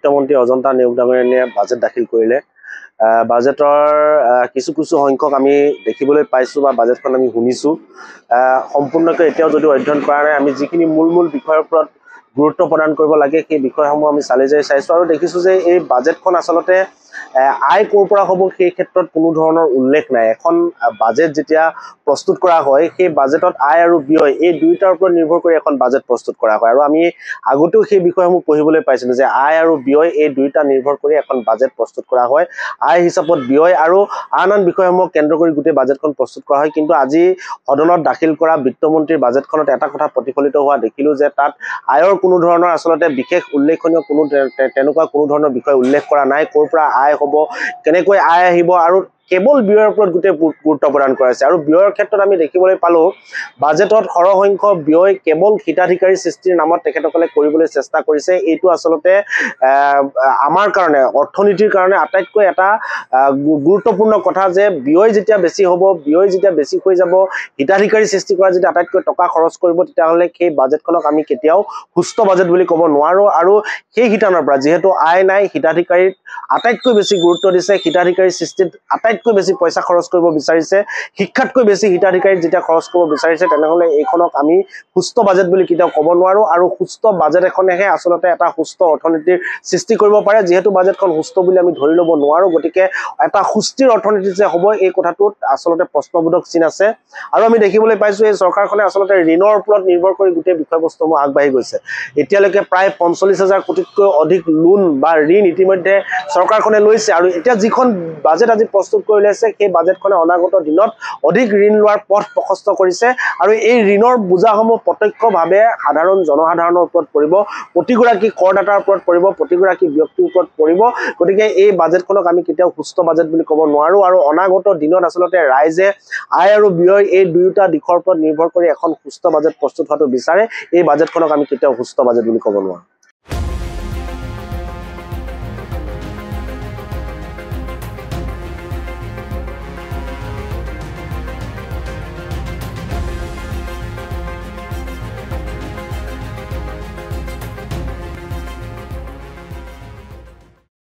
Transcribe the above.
বিত্তমন্ত্ৰী অজন্তা নেওগ ডাঙৰীয়ানীয়ে বাজেট দাখিল কৰিলে বাজেটৰ কিছু সংখ্যক আমি দেখিবলৈ পাইছো বা বাজেটখন আমি শুনিছো সম্পূৰ্ণকৈ এতিয়াও যদি অধ্যয়ন কৰা নাই আমি যিখিনি মূল বিষয়ৰ ওপৰত গুৰুত্ব প্ৰদান কৰিব লাগে সেই বিষয়সমূহ আমি চালি জাৰি চাইছো আৰু দেখিছো যে এই বাজেটখন আসলতে আয় ক'ৰ পৰা হ'ব সেই ক্ষেত্ৰত কোনো ধৰণৰ উল্লেখ নাই এখন বাজেট যেতিয়া প্ৰস্তুত কৰা হয় সেই বাজেটত আয় আৰু ব্যয় এই দুইটাৰ ওপৰত নিৰ্ভৰ কৰি এখন বাজেট প্ৰস্তুত কৰা হয় আৰু আমি আগতেও সেই বিষয়সমূহ পঢ়িবলৈ পাইছিলো যে আয় আৰু ব্যয় এই দুইটা নিৰ্ভৰ কৰি এখন বাজেট প্ৰস্তুত কৰা হয় আয় হিচাপত ব্যয় আৰু আন বিষয়সমূহ কেন্দ্ৰ কৰি গোটেই বাজেটখন প্ৰস্তুত কৰা হয় কিন্তু আজি সদনত দাখিল কৰা বিত্তমন্ত্ৰীৰ বাজেটখনত এটা কথা প্ৰতিফলিত হোৱা দেখিলো যে তাত আয়ৰ কোনো ধৰণৰ আসলতে বিশেষ উল্লেখনীয় কোনো তেনেকুৱা কোনো ধৰণৰ বিষয় উল্লেখ কৰা নাই ক'ৰ পৰা আয় হ'ব কেনেকৈ আয় আহিব আৰু কেৱল ব্যয়ৰ ওপৰত গোটেই গুৰুত্ব প্ৰদান কৰা হৈছে আৰু ব্যয়ৰ ক্ষেত্ৰত আমি দেখিবলৈ পালো বাজেটত সৰহসংখ্যক ব্যয় কেৱল হিতাধিকাৰী সৃষ্টিৰ নামত তেখেতসকলে কৰিবলৈ চেষ্টা কৰিছে এইটো আসলতে আমাৰ কাৰণে অৰ্থনীতিৰ কাৰণে আটাইতকৈ এটা গুৰুত্বপূৰ্ণ কথা যে ব্যয় যেতিয়া বেছি হ'ব ব্যয় যেতিয়া বেছি হৈ যাব হিতাধিকাৰী সৃষ্টি কৰা যেতিয়া আটাইতকৈ টকা খৰচ কৰিব তেতিয়াহ'লে সেই বাজেটখনক আমি কেতিয়াও সুস্থ বাজেট বুলি ক'ব নোৱাৰো আৰু সেই শিতানৰ পৰা যেহেতু আয় নাই হিতাধিকাৰীত আটাইতকৈ বেছি গুৰুত্ব দিছে হিতাধিকাৰী সৃষ্টিত আটাইতকৈ বেছি পইচা খৰচ কৰিব বিচাৰিছে শিক্ষাতকৈ বেছি হিতাধিকাৰীত যেতিয়া খৰচ কৰিব বিচাৰিছে তেনেহ'লে এইখনক আমি সুস্থ বাজেট বুলি কেতিয়াও ক'ব নোৱাৰো আৰু সুস্থ বাজেট এখনেহে আসলতে এটা সুস্থ অৰ্থনীতিৰ সৃষ্টি কৰিব পাৰে যেহেতু বাজেটখন সুস্থ বুলি আমি ধৰি ল'ব নোৱাৰো গতিকে এটা সুস্থিৰ অৰ্থনীতি যে হ'ব এই কথাটোত আসলতে প্ৰশ্নবোধক চিন আছে আৰু আমি দেখিবলৈ পাইছো এই চৰকাৰখনে আসলতে ঋণৰ ওপৰত নিৰ্ভৰ কৰি গোটেই বিষয়বস্তুসমূহ আগবাঢ়ি গৈছে এতিয়ালৈকে প্ৰায় ৪৫,০০০ কোটিতকৈ অধিক লোন বা ঋণ ইতিমধ্যে চৰকাৰখনে লৈছে আৰু এতিয়া যিখন বাজেট আজি প্ৰস্তুত কৰি লৈছে সেই বাজেটখনে অনাগত দিনত অধিক ঋণ লোৱাৰ পথ প্ৰশস্ত কৰিছে আৰু এই ঋণৰ বোজাসমূহ প্ৰত্যক্ষভাৱে সাধাৰণ জনসাধাৰণৰ ওপৰত পৰিব প্ৰতিগৰাকী কৰদাতাৰ ওপৰত পৰিব প্ৰতিগৰাকী ব্যক্তিৰ ওপৰত পৰিব গতিকে এই বাজেটখনক আমি কেতিয়াও সুস্থ বাজেট বুলি ক'ব নোৱাৰো আৰু অনাগত দিনত আসলতে ৰাইজে আয় আৰু ব্যয় এই দুয়োটা দিশৰ ওপৰত নিৰ্ভৰ কৰি এখন সুস্থ বাজেট প্ৰস্তুত হোৱাটো বিচাৰে এই বাজেটখনক আমি কেতিয়াও সুস্থ বাজেট বুলি ক'ব নোৱাৰো